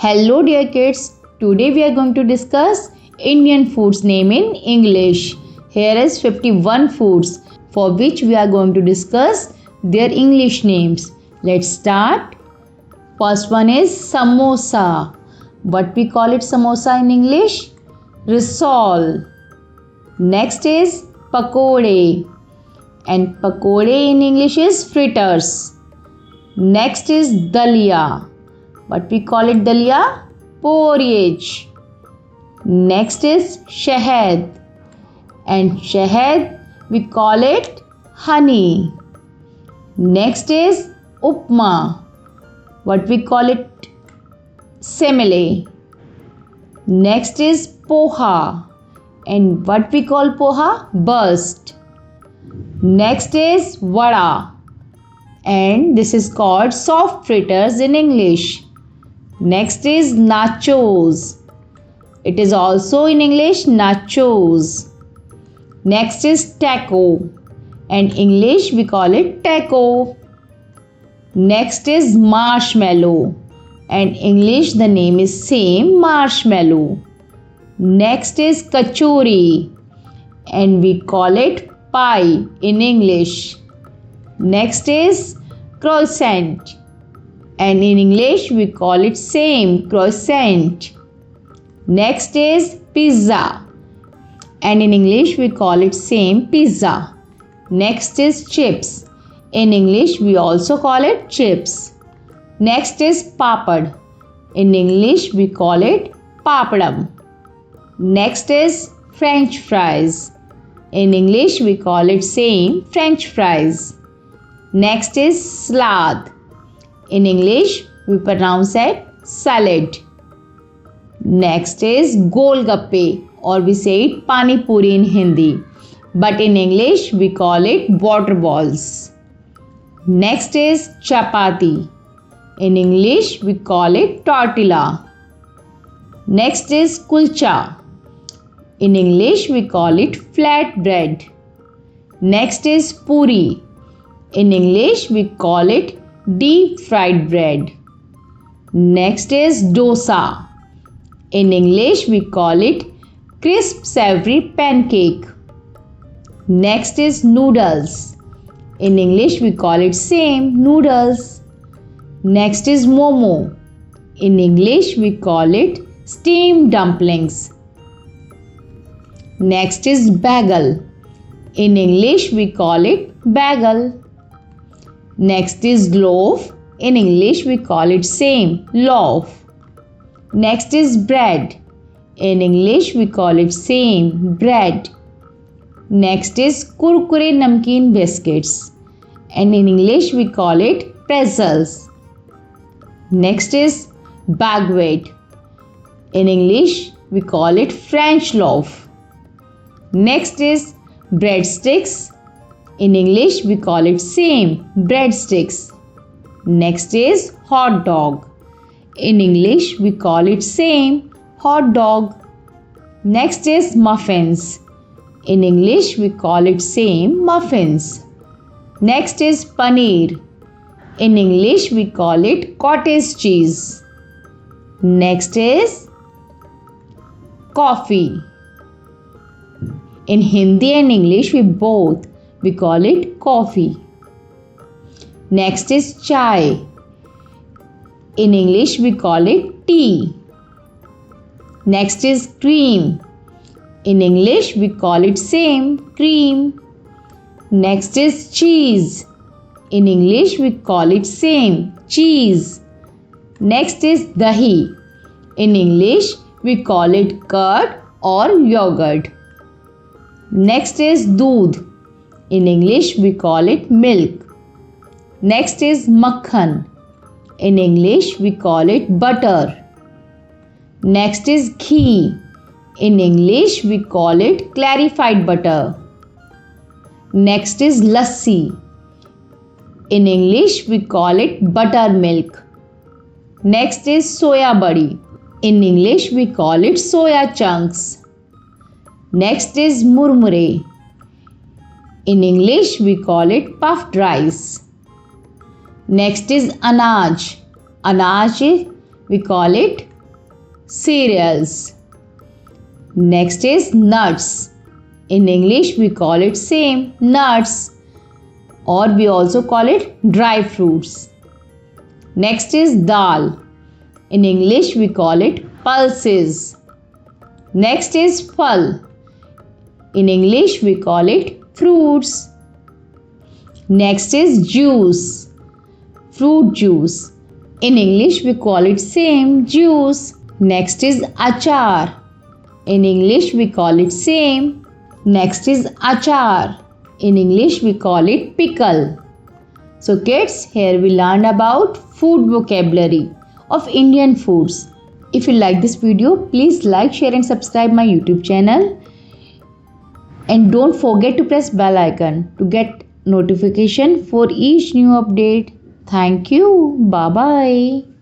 Hello dear kids, today we are going to discuss Indian foods name in English. Here is 51 foods for which we are going to discuss their English names. Let's start. First one is samosa. What we call it samosa in English? Risol. Next is pakode. And pakode in English is fritters. Next is dalia. What we call it dalia? Porridge. Next is shahad. And shahad we call it honey. Next is upma. What we call it? Semele. Next is poha. And what we call poha? Burst. Next is vada. And this is called soft fritters in English. Next is nachos. It is also in English nachos. Next is taco. And English we call it taco. Next is marshmallow. And English the name is same, marshmallow. Next is kachori. And we call it pie in English. Next is croissant. And in English we call it same, croissant. Next is pizza. And in English we call it same, pizza. Next is chips. In English we also call it chips. Next is papad. In English we call it papadam. Next is French fries. In English we call it same, French fries. Next is salad. In English we pronounce it salad. Next is golgappe, or we say it pani puri in Hindi, but in English we call it water balls. Next is chapati. In English we call it tortilla. Next is kulcha. In English we call it flat bread. Next is puri. In English we call it deep fried bread. Next is dosa. In English we call it crisp savory pancake. Next is noodles. In English we call it same, noodles. Next is momo. In English we call it steamed dumplings. Next is bagel. In English we call it bagel. Next is loaf. In English we call it same, loaf. Next is bread. In English we call it same, bread. Next is kurkure namkeen biscuits. And in English we call it pretzels. Next is baguette. In English we call it French loaf. Next is breadsticks. In English we call it same, breadsticks. Next is hot dog. In English we call it same, hot dog. Next is muffins. In English we call it same, muffins. Next is paneer. In English we call it cottage cheese. Next is coffee. In Hindi and English we call it coffee. Next is chai. In English we call it tea. Next is cream. In English we call it same, cream. Next is cheese. In English we call it same, cheese. Next is dahi. In English we call it curd or yogurt. Next is doodh. In English we call it milk. Next is makhan. In English we call it butter. Next is ghee. In English we call it clarified butter. Next is lassi. In English we call it buttermilk. Next is soya badi. In English we call it soya chunks. Next is murmure. In English we call it puffed rice. Next is anaj. Anaj we call it cereals. Next is nuts. In English we call it same nuts, or we also call it dry fruits. Next is dal. In English we call it pulses. Next is phal. In English we call it fruits. Next is juice. Fruit juice. In English we call it same juice. Next is achar. In English we call it same. Next is achar. In English we call it pickle. So kids, here we learned about food vocabulary of Indian foods. If you like this video, please like, share and subscribe my YouTube channel. And don't forget to press bell icon to get notification for each new update. Thank you. Bye bye.